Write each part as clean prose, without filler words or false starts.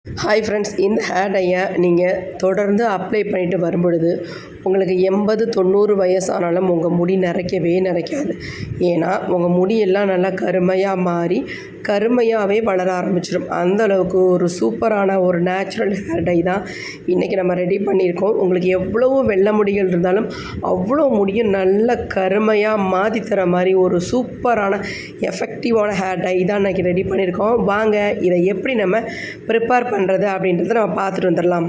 Hi friends, இந்த hair டையை நீங்கள் தொடர்ந்து அப்ளை பண்ணிட்டு வரும்பொழுது உங்களுக்கு 80-90 வயசானாலும் உங்கள் முடி நரைக்கவே நரைக்காது. ஏன்னா உங்கள் முடியெல்லாம் நல்லா கருமையாக மாறி கருமையாகவே வளர ஆரம்பிச்சிடும். அந்தளவுக்கு ஒரு சூப்பரான ஒரு நேச்சுரல் ஹேர் டை தான் இன்றைக்கி நம்ம ரெடி பண்ணியிருக்கோம். உங்களுக்கு எவ்வளவு வெள்ளை முடிகள் இருந்தாலும் அவ்வளோ முடியும் நல்ல கருமையாக மாற்றி தர மாதிரி ஒரு சூப்பரான எஃபெக்டிவான ஹேர் டை தான் இன்றைக்கி ரெடி பண்ணியிருக்கோம். வாங்க இதை எப்படி நம்ம ப்ரிப்பேர் பண்ணுறது அப்படின்றத நம்ம பார்த்துட்டு வந்துடலாம்.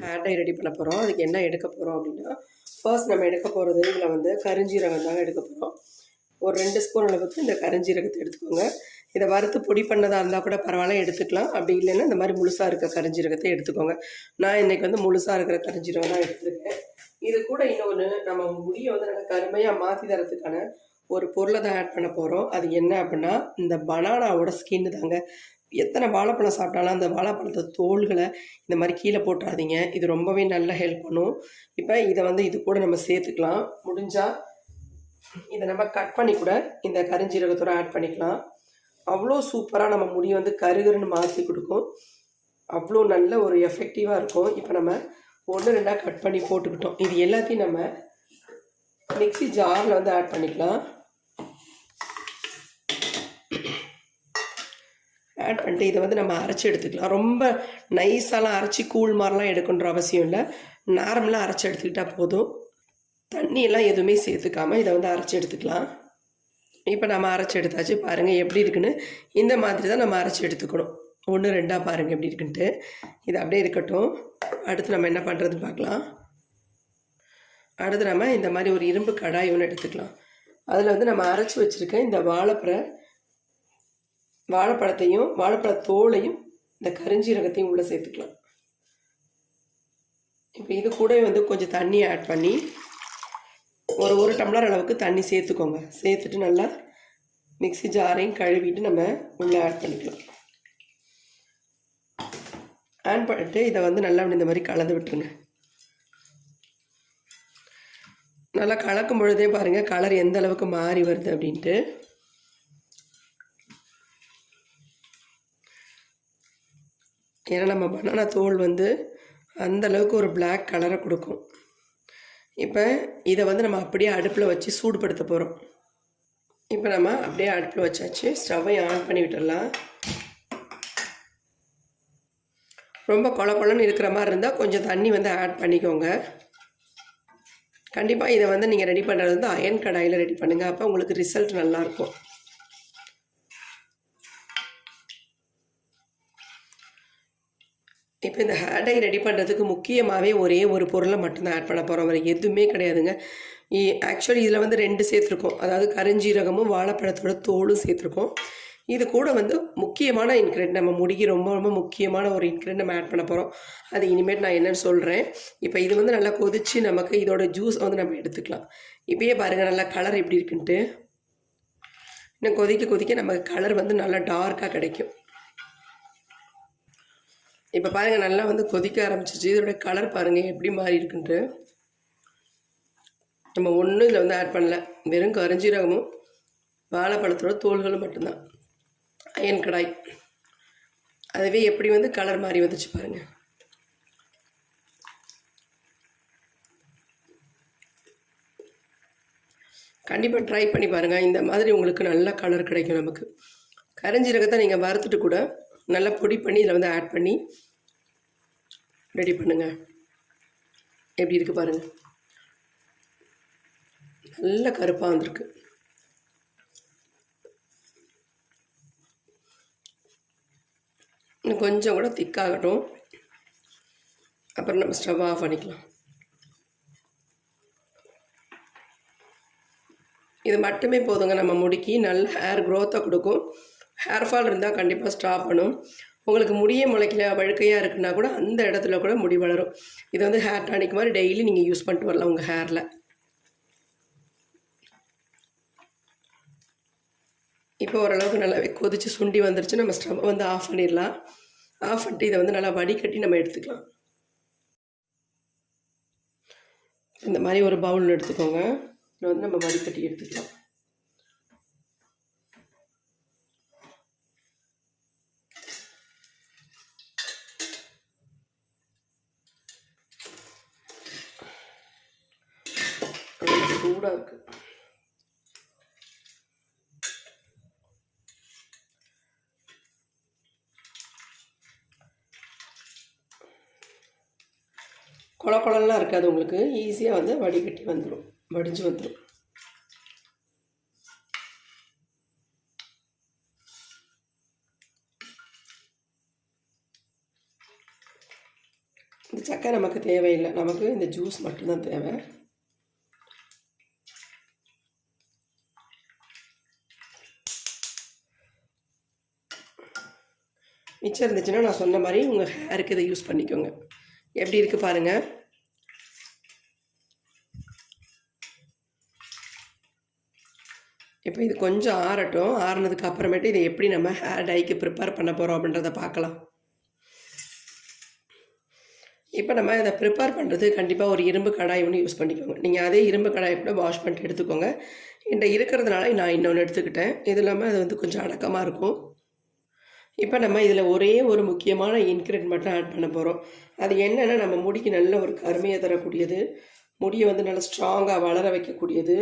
ஹேர் டை ரெடி பண்ண போகிறோம். அதுக்கு என்ன எடுக்க போகிறோம் அப்படின்னா, ஃபர்ஸ்ட் நம்ம எடுக்க போகிறது இதில் வந்து கருஞ்சீரகம் தாங்க எடுக்க போகிறோம். ஒரு 2 ஸ்பூன் அளவுக்கு இந்த கருஞ்சீரகத்தை எடுத்துக்கோங்க. இதை வறுத்து பொடி பண்ணதாக இருந்தால் கூட பரவாயில்ல எடுத்துக்கலாம். அப்படி இல்லைன்னா இந்த மாதிரி முழுசாக இருக்க கருஞ்சீரகத்தை எடுத்துக்கோங்க. நான் இன்றைக்கி வந்து முழுசாக இருக்கிற கருஞ்சீரகம் தான் எடுத்துருக்கேன். இது கூட இன்னொன்று, நம்ம முடியை வந்து நல்லா கருமையாக மாற்றி தரத்துக்கான ஒரு பொருளை தான் ஆட் பண்ண போகிறோம். அது என்ன அப்படின்னா, இந்த பனானாவோட ஸ்கின்னு தாங்க. எத்தனை வாழைப்பழம் சாப்பிட்டாலும் அந்த வாழைப்பழத்தை தோள்களை இந்த மாதிரி கீழே போட்டுறாதீங்க. இது ரொம்பவே நல்ல ஹெல்ப் பண்ணும். இப்போ இதை வந்து இது கூட நம்ம சேர்த்துக்கலாம். முடிஞ்சால் இதை நம்ம கட் பண்ணி கூட இந்த கருஞ்சீரகத்தோடு ஆட் பண்ணிக்கலாம். அவ்வளோ சூப்பராக நம்ம முடியை வந்து கருகருன்னு மாற்றி கொடுக்கும். அவ்வளோ நல்ல ஒரு எஃபெக்டிவாக இருக்கும். இப்போ நம்ம 1-2 கட் பண்ணி போட்டுக்கிட்டோம். இது எல்லாத்தையும் நம்ம மிக்ஸி ஜாரில் வந்து ஆட் பண்ணிக்கலாம். ஆட் பண்ணிட்டு இதை வந்து நம்ம அரைச்சி எடுத்துக்கலாம். ரொம்ப நைஸாலாம் அரைச்சி கூழ் மாதிரிலாம் எடுக்கணுன்ற அவசியம் இல்லை. நார்மலாக அரைச்சி எடுத்துக்கிட்டால் போதும். தண்ணியெல்லாம் எதுவுமே சேர்த்துக்காமல் இதை வந்து அரைச்சி எடுத்துக்கலாம். இப்போ நம்ம அரைச்சி எடுத்தாச்சு. பாருங்கள் எப்படி இருக்குன்னு. இந்த மாதிரி தான் நம்ம அரைச்சி எடுத்துக்கணும். 1-2 பாருங்கள் எப்படி இருக்குன்ட்டு. இது அப்படியே இருக்கட்டும். அடுத்து நம்ம என்ன பண்ணுறதுன்னு பார்க்கலாம். அடுத்து நம்ம இந்த மாதிரி ஒரு இரும்பு கடாய் ஒன்று எடுத்துக்கலாம். அதில் வந்து நம்ம அரைச்சி வச்சுருக்க இந்த வாழைப்பழத்தையும் வாழைப்பழத்தோலையும் இந்த கருஞ்சீரகத்தையும் உள்ளே சேர்த்துக்கலாம். இப்போ இது கூட வந்து கொஞ்சம் தண்ணி ஆட் பண்ணி ஒரு டம்ளர் அளவுக்கு தண்ணி சேர்த்துக்கோங்க. சேர்த்துட்டு நல்லா மிக்ஸி ஜாரையும் கழுவிட்டு நம்ம உள்ளே ஆட் பண்ணிக்கலாம். ஆட் பண்ணிட்டு இதை வந்து நல்லா இந்த மாதிரி கலந்து விட்டுருங்க. நல்லா கலக்கும் பொழுதே பாருங்கள் கலர் எந்த அளவுக்கு மாறி வருது அப்படின்ட்டு. ஏன்னா நம்ம பனானா தோல் வந்து அந்தளவுக்கு ஒரு பிளாக் கலரை கொடுக்கும். இப்போ இதை வந்து நம்ம அப்படியே அடுப்பில் வச்சு சூடுபடுத்த போகிறோம். இப்போ நம்ம அப்படியே அடுப்பில் வச்சாச்சு. ஸ்டவ்வை ஆன் பண்ணி விட்டுடலாம். ரொம்ப கொலன்னு இருக்கிற மாதிரி இருந்தால் கொஞ்சம் தண்ணி வந்து ஆட் பண்ணிக்கோங்க. கண்டிப்பாக இதை வந்து நீங்கள் ரெடி பண்ணுறது வந்து அயன் கடாயில் ரெடி பண்ணுங்கள். அப்போ உங்களுக்கு ரிசல்ட் நல்லாயிருக்கும். இப்போ இந்த ஹேர் டை ரெடி பண்ணுறதுக்கு முக்கியமாகவே ஒரே ஒரு பொருளை மட்டும்தான் ஆட் பண்ண போகிறோம். வேறு எதுவுமே கிடையாதுங்க. ஆக்சுவலி இதில் வந்து 2 சேர்த்துருக்கோம். அதாவது கருஞ்சீரகமும் வாழைப்பழத்தோட தோலும் சேர்த்துருக்கோம். இது கூட வந்து முக்கியமான இன்க்ரீடியன்ட், நம்ம முடிக்கு ரொம்ப ரொம்ப முக்கியமான ஒரு இன்க்ரீடியன்ட் நம்ம ஆட் பண்ண போகிறோம். அது இனிமேல் நான் என்னென்னு சொல்கிறேன். இப்போ இது வந்து நல்லா கொதித்து நமக்கு இதோட ஜூஸ் வந்து நம்ம எடுத்துக்கலாம். இப்போயே பாருங்கள் நல்லா கலர் எப்படி இருக்குன்ட்டு. இன்னும் கொதிக்க நமக்கு கலர் வந்து நல்லா டார்க்காக கிடைக்கும். இப்போ பாருங்கள் நல்லா வந்து கொதிக்க ஆரம்பிச்சிச்சு. இதோட கலர் பாருங்கள் எப்படி மாறி இருக்குன்ட்டு. நம்ம ஒன்றும் இதில் வந்து ஆட் பண்ணல. வெறும் கருஞ்சீரகமும் வாழைப்பழத்தோட தோள்களும் மட்டும்தான். அயன் கடாய் அதுவே எப்படி வந்து கலர் மாறி வந்துச்சு பாருங்கள். கண்டிப்பாக ட்ரை பண்ணி பாருங்கள். இந்த மாதிரி உங்களுக்கு நல்ல கலர் கிடைக்கும். நமக்கு கருஞ்சீரகத்தை நீங்கள் வறுத்துட்டு கூட நல்லா பொடி பண்ணி இதில் வந்து ஆட் பண்ணி ரெடி பண்ணுங்கள். எப்படி இருக்குது பாருங்கள். நல்ல கருப்பாக வந்திருக்கு. இன்னும் கொஞ்சம் கூட திக்காகட்டும். அப்புறம் நம்ம ஸ்டவ் ஆஃப் பண்ணிக்கலாம். இது மட்டுமே போதுங்க. நம்ம முடிக்கி நல்ல ஹேர் க்ரோத்தை கொடுக்கும். ஹேர் ஃபால் இருந்தால் கண்டிப்பாக ஸ்டாப் பண்ணும். உங்களுக்கு முடியே முளைக்கல வழுக்கையாக இருக்குன்னா கூட அந்த இடத்துல கூட முடி வளரும். இது வந்து ஹேர் டானிக் மாதிரி டெய்லி நீங்கள் யூஸ் பண்ணிட்டு வரலாம் உங்கள் ஹேரில். இப்போ ஓரளவுக்கு நல்லாவே கொதித்து சுண்டி வந்துருச்சு. நம்ம ஸ்டவ் வந்து ஆஃப் பண்ணிடலாம். ஆஃப் பண்ணிட்டு இதை வந்து நல்லா வடிகட்டி நம்ம எடுத்துக்கலாம். இந்த மாதிரி ஒரு பவுல் எடுத்துக்கோங்க. இதில் வந்து நம்ம வடிகட்டி எடுத்துக்கலாம். சூடாக இருக்குது. குழலாம் இருக்காது, உங்களுக்கு ஈஸியாக வந்து வடிகட்டி வந்துடும், வடிஞ்சு வந்துடும். இந்த சக்கரை நமக்கு தேவையில்லை, நமக்கு இந்த ஜூஸ் மட்டும்தான் தேவை. மிச்சம் இருந்துச்சுன்னா நான் சொன்ன மாதிரி உங்கள் ஹேருக்கு இதை யூஸ் பண்ணிக்கோங்க. எப்படி இருக்குது பாருங்கள். இப்போ இது கொஞ்சம் ஆறட்டும். ஆறுனதுக்கு அப்புறமேட்டு இதை எப்படி நம்ம ஹேர் டைக்கு ப்ரிப்பேர் பண்ண போகிறோம் அப்படின்றத பார்க்கலாம். இப்போ நம்ம இதை ப்ரிப்பேர் பண்ணுறது கண்டிப்பாக ஒரு இரும்பு கடாய் ஒன்று யூஸ் பண்ணிக்கோங்க. நீங்கள் அதே இரும்பு கடாயை கூட வாஷ் பண்ணிட்டு எடுத்துக்கோங்க. என்கிட்ட இருக்கிறதுனால நான் இன்னொன்று எடுத்துக்கிட்டேன். இது இல்லாமல் அது வந்து கொஞ்சம் அடக்கமாக இருக்கும். இப்போ நம்ம இதில் ஒரே ஒரு முக்கியமான இன்க்ரீடியன்ட் மட்டும் ஆட் பண்ண போகிறோம். அது என்னென்னா, நம்ம முடிக்கு நல்ல ஒரு கருமையை தரக்கூடியது, முடியை வந்து நல்லா ஸ்ட்ராங்காக வளர வைக்கக்கூடியது,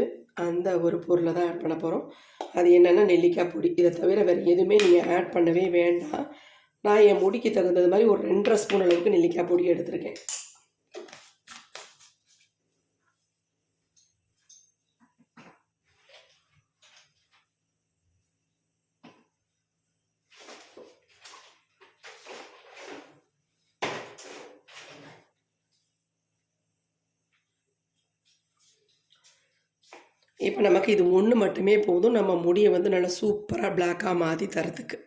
அந்த ஒரு பொருளை தான் ஆட் பண்ண போகிறோம். அது என்னென்னா நெல்லிக்காய் பொடி. இதை தவிர வேறு எதுவுமே நீங்கள் ஆட் பண்ணவே வேண்டாம். நான் என் முடிக்கு தகுந்தது மாதிரி ஒரு 2.5 ஸ்பூன் அளவுக்கு நெல்லிக்காய் பொடி எடுத்திருக்கேன். இப்போ நமக்கு இது ஒன்று மட்டுமே போதும், நம்ம முடியை வந்து நல்லா சூப்பராக பிளாக்காக மாற்றி தரத்துக்கு.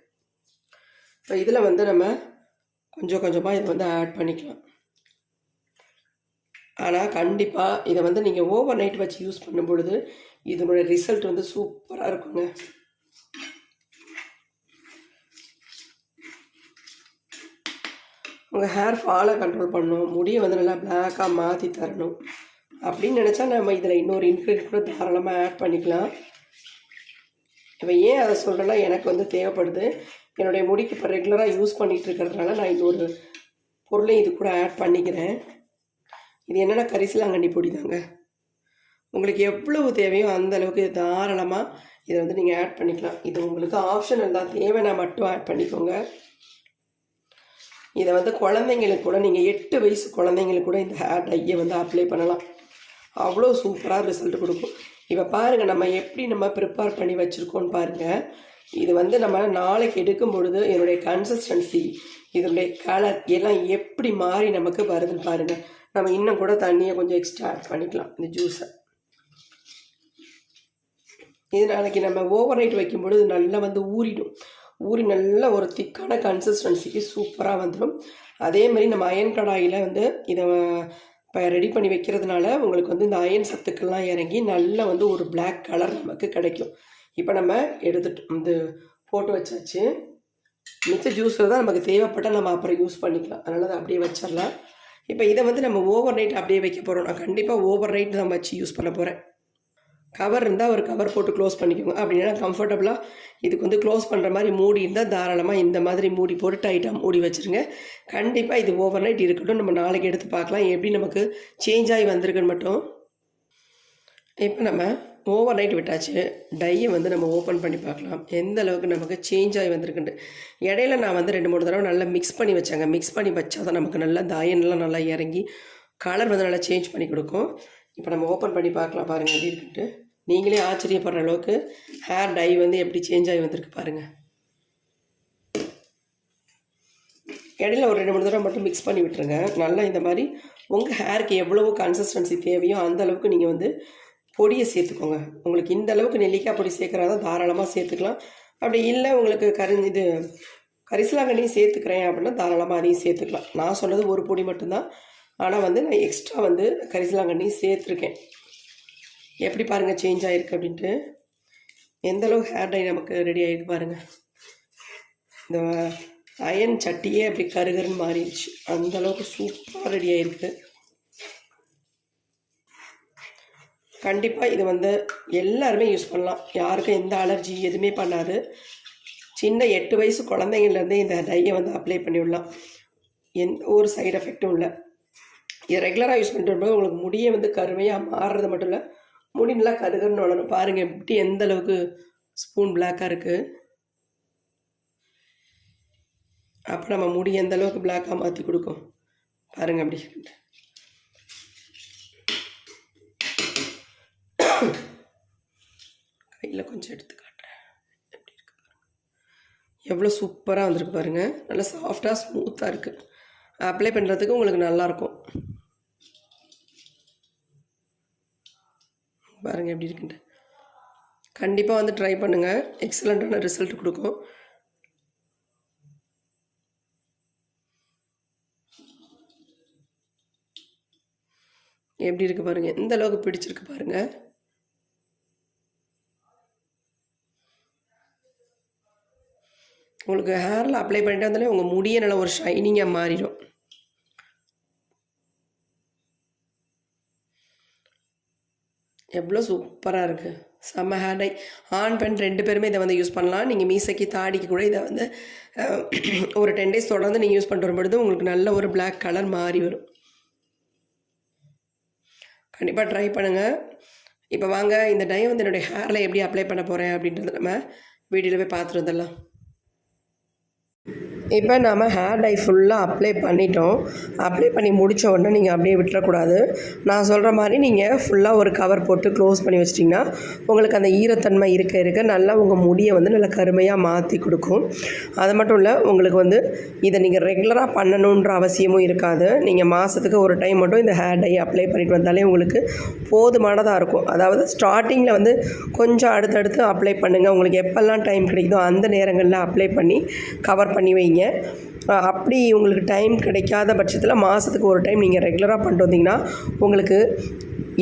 இப்போ இதில் வந்து நம்ம கொஞ்சம் கொஞ்சமாக இதை வந்து ஆட் பண்ணிக்கலாம். ஆனால் கண்டிப்பாக இதை வந்து நீங்கள் ஓவர் நைட் வச்சு யூஸ் பண்ணும் பொழுது இதனுடைய ரிசல்ட் வந்து சூப்பராக இருக்குங்க. உங்கள் ஹேர் ஃபாலை கண்ட்ரோல் பண்ணணும், முடியை வந்து நல்லா பிளாக்காக மாற்றி தரணும் அப்படின்னு நினச்சா நம்ம இதில் இன்னொரு இன்க்ரீடியன்ட் கூட தாராளமாக ஆட் பண்ணிக்கலாம். இப்போ ஏன் அதை சொல்கிறேன்னா, எனக்கு வந்து தேவைப்படுது. என்னுடைய முடிக்கு இப்போ ரெகுலராக யூஸ் பண்ணிகிட்டு இருக்கிறதுனால நான் இன்னொரு பொருளையும் இது கூட ஆட் பண்ணிக்கிறேன். இது என்னென்னா கரிசலாங்கண்ணி பொடி தாங்க. உங்களுக்கு எவ்வளவு தேவையோ அந்த அளவுக்கு தாராளமாக இதை வந்து நீங்கள் ஆட் பண்ணிக்கலாம். இது உங்களுக்கு ஆப்ஷனல் தான், தேவைன்னா மட்டும் ஆட் பண்ணிக்கோங்க. இதை வந்து குழந்தைங்களுக்கு கூட, நீங்கள் 8 வயசு குழந்தைங்களுக்கு கூட இந்த ஹேர் டையை வந்து அப்ளை பண்ணலாம். அவ்வளோ சூப்பராக ரிசல்ட் கொடுக்கும். இப்போ பாருங்கள், நம்ம எப்படி நம்ம ப்ரிப்பேர் பண்ணி வச்சுருக்கோன்னு பாருங்கள். இது வந்து நம்ம நாளைக்கு எடுக்கும் பொழுது என்னுடைய கன்சிஸ்டன்சி, இதனுடைய கலர் எல்லாம் எப்படி மாறி நமக்கு வருதுன்னு பாருங்கள். நம்ம இன்னும் கூட தண்ணியை கொஞ்சம் எக்ஸ்ட்ரா ஆட் பண்ணிக்கலாம் இந்த ஜூஸை. இது நாளைக்கு நம்ம ஓவர் நைட் வைக்கும் பொழுது நல்லா வந்து ஊறிடும். ஊறி நல்ல ஒரு திக்கான கன்சிஸ்டன்சிக்கு சூப்பராக வந்துடும். அதே மாதிரி நம்ம அயன் கடாயில் வந்து இதை இப்போ ரெடி பண்ணி வைக்கிறதுனால உங்களுக்கு வந்து இந்த அயன் சத்துக்கள்லாம் இறங்கி நல்லா வந்து ஒரு பிளாக் கலர் நமக்கு கிடைக்கும். இப்போ நம்ம எடுத்துட்டு வந்து போட்டு வச்சாச்சு. மிச்ச ஜூஸில் தான் நமக்கு தேவைப்பட்டால் நம்ம அப்புறம் யூஸ் பண்ணிக்கலாம். அதனால் அதை அப்படியே வச்சிடலாம். இப்போ இதை வந்து நம்ம ஓவர் நைட் அப்படியே வைக்க போகிறோம். நான் கண்டிப்பாக ஓவர் நைட் தான் வச்சு யூஸ் பண்ண போகிறேன். கவர் இருந்தால் ஒரு கவர் போட்டு க்ளோஸ் பண்ணிக்கோங்க. அப்படின்னா கம்ஃபர்டபுளாக இதுக்கு வந்து க்ளோஸ் பண்ணுற மாதிரி மூடி இருந்தால் தாராளமாக இந்த மாதிரி மூடி போட்டு டைட்டாக மூடி வச்சுருங்க. கண்டிப்பாக இது ஓவர் நைட் இருக்கட்டும். நம்ம நாளைக்கு எடுத்து பார்க்கலாம் எப்படி நமக்கு சேஞ்ச் ஆகி வந்திருக்குன்னு மட்டும். இப்போ நம்ம ஓவர் நைட் விட்டாச்சு. டையை வந்து நம்ம ஓப்பன் பண்ணி பார்க்கலாம் எந்த அளவுக்கு நமக்கு சேஞ்ச் ஆகி வந்திருக்குன்ட்டு. இடையில நான் வந்து 2-3 தடவை நல்லா மிக்ஸ் பண்ணி வச்சாங்க. மிக்ஸ் பண்ணி வச்சா தான் நமக்கு நல்லா இந்த அயன்லாம் நல்லா இறங்கி கலர் வந்து நல்லா சேஞ்ச் பண்ணி கொடுக்கும். இப்போ நம்ம ஓப்பன் பண்ணி பார்க்கலாம் பாருங்கள் எப்படி இருக்குன்ட்டு. நீங்களே ஆச்சரியப்படுற அளவுக்கு ஹேர் டை வந்து எப்படி சேஞ்ச் ஆகி வந்திருக்கு பாருங்கள். இடையில ஒரு 2-3 தடவை மட்டும் மிக்ஸ் பண்ணி விட்டுருங்க. நல்லா இந்த மாதிரி உங்கள் ஹேருக்கு எவ்வளவோ கன்சிஸ்டன்சி தேவையோ அந்த அளவுக்கு நீங்கள் வந்து பொடியை சேர்த்துக்கோங்க. உங்களுக்கு இந்த அளவுக்கு நெல்லிக்காய் பொடி சேர்க்குறதா தாராளமாக சேர்த்துக்கலாம். அப்படி இல்லை உங்களுக்கு கரிசலாங்கண்ணியும் சேர்த்துக்கிறேன் அப்படின்னா தாராளமாக அதையும் சேர்த்துக்கலாம். நான் சொன்னது ஒரு பொடி மட்டும்தான். ஆனால் வந்து நான் எக்ஸ்ட்ரா வந்து கரிசலாங்கண்ணியும் சேர்த்துருக்கேன். எப்படி பாருங்கள் சேஞ்ச் ஆகிருக்கு அப்படின்ட்டு. எந்தளவுக்கு ஹேர் டை நமக்கு ரெடி ஆகிருக்கு பாருங்கள். இந்த அயன் சட்டியே அப்படி கருகருன்னு மாறிடுச்சு. அந்தளவுக்கு சூப்பராக ரெடி ஆகிருக்கு. கண்டிப்பாக இது வந்து எல்லாருமே யூஸ் பண்ணலாம். யாருக்கும் எந்த அலர்ஜி எதுவுமே பண்ணாது. சின்ன 8 வயசு குழந்தைங்கள்லேருந்தே இந்த டையை வந்து அப்ளை பண்ணிவிடலாம். எந்த ஒரு சைடு எஃபெக்டும் இல்லை. இதை ரெகுலராக யூஸ் பண்ணிட்டு வரும்போது உங்களுக்கு முடியை வந்து கருமையாக மாறுறது மட்டும் இல்லை, முடி நல்லா கருகருன்னு வளரும். பாருங்கள் எப்படி எந்த அளவுக்கு ஸ்பூன் பிளாக்காக இருக்குது. அப்போ நம்ம முடி எந்த அளவுக்கு பிளாக்காக மாற்றி கொடுக்கும் பாருங்கள். அப்படி கையில் கொஞ்சம் எடுத்து காட்டுறேன். எப்படி இருக்கு பாருங்கள், எவ்வளோ சூப்பராக வந்திருக்கு பாருங்கள். நல்லா சாஃப்டாக ஸ்மூத்தாக இருக்குது. அப்ளை பண்ணுறதுக்கு உங்களுக்கு நல்லாயிருக்கும். பாருங்கள் எப்படி இருக்குன்ட்டு. கண்டிப்பாக வந்து ட்ரை பண்ணுங்கள், எக்ஸலண்ட்டான ரிசல்ட் கொடுக்கும். எப்படி இருக்குது பாருங்கள், எந்த அளவுக்கு பிடிச்சிருக்கு பாருங்கள். உங்களுக்கு ஹேரில் அப்ளை பண்ணிட்டு வந்தாலே உங்கள் முடியை நல்லா ஒரு ஷைனிங்காக மாறிடும். எவ்வளோ சூப்பராக இருக்குது. செம்ம ஹேர் டை. ஆண் பெண் 2 பேருமே இதை வந்து யூஸ் பண்ணலாம். நீங்கள் மீசைக்கு தாடிக்கு கூட இதை வந்து ஒரு 10 days தொடர்ந்து நீங்கள் யூஸ் பண்ணிட்டு வரும்பொழுது உங்களுக்கு நல்ல ஒரு பிளாக் கலர் மாறி வரும். கண்டிப்பாக ட்ரை பண்ணுங்கள். இப்போ வாங்க இந்த டை வந்து என்னுடைய ஹேரில் எப்படி அப்ளை பண்ண போகிறேன் அப்படின்றத நம்ம வீடியோவில் போய் பார்த்துட்டு வந்துடலாம். இப்போ நம்ம ஹேர் டை ஃபுல்லாக அப்ளை பண்ணிட்டோம். அப்ளை பண்ணி முடித்த உடனே நீங்கள் அப்படியே விட்டுறக்கூடாது. நான் சொல்கிற மாதிரி நீங்கள் ஃபுல்லாக ஒரு கவர் போட்டு க்ளோஸ் பண்ணி வச்சிட்டிங்கன்னா உங்களுக்கு அந்த ஈரத்தன்மை இருக்க நல்லா உங்கள் முடியை வந்து நல்லா கருமையாக மாற்றி கொடுக்கும். அது மட்டும் இல்லை, உங்களுக்கு வந்து இதை நீங்கள் ரெகுலராக பண்ணணுன்ற அவசியமும் இருக்காது. நீங்கள் மாதத்துக்கு ஒரு டைம் மட்டும் இந்த ஹேர் டை அப்ளை பண்ணிட்டு வந்தாலே உங்களுக்கு போதுமானதாக இருக்கும். அதாவது ஸ்டார்டிங்கில் வந்து கொஞ்சம் அடுத்தடுத்து அப்ளை பண்ணுங்கள். உங்களுக்கு எப்போல்லாம் டைம் கிடைக்குதோ அந்த நேரங்களில் அப்ளை பண்ணி கவர் பண்ணி வைங்க. அப்படி உங்களுக்கு டைம் கிடைக்காத பட்சத்தில் மாதத்துக்கு ஒரு டைம் நீங்கள் ரெகுலராக பண்ணிட்டு வந்தீங்கன்னா உங்களுக்கு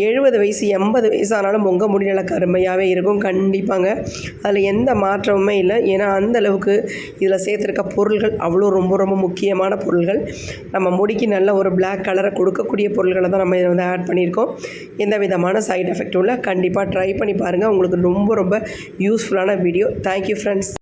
70 வயசு 80 வயசு ஆனாலும் உங்கள் முடி நல்லா கருமையாகவே இருக்கும். கண்டிப்பாங்க, அதில் எந்த மாற்றமுமே இல்லை. ஏன்னா அந்தளவுக்கு இதில் சேர்த்துருக்க பொருள்கள் அவ்வளோ ரொம்ப முக்கியமான பொருள்கள். நம்ம முடிக்கு நல்ல ஒரு பிளாக் கலரை கொடுக்கக்கூடிய பொருள்களை தான் நம்ம இதை வந்து ஆட் பண்ணியிருக்கோம். எந்த விதமான சைட் எஃபெக்டும் இல்லை. கண்டிப்பாக ட்ரை பண்ணி பாருங்கள். உங்களுக்கு ரொம்ப யூஸ்ஃபுல்லான வீடியோ. Thank you friends.